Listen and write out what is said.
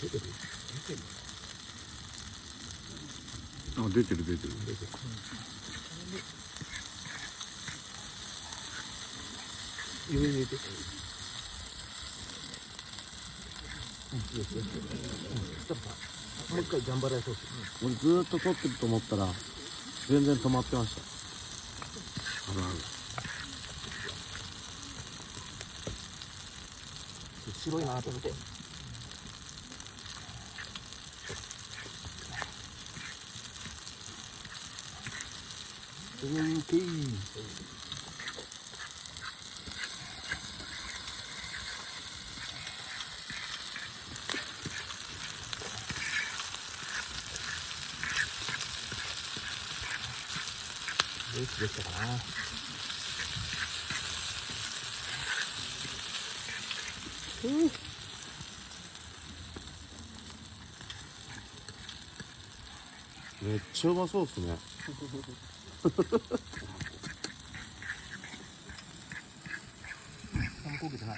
出てる出てる。あ、出てる出てる。上に入れて。よしよしよし。もう一回頑張られそう。俺ずーっと撮ってると思ったら全然止まってました。あるある。白いなと思って。OK。よしできたかな。めっちゃうまそうっすね。あんま焦げてない。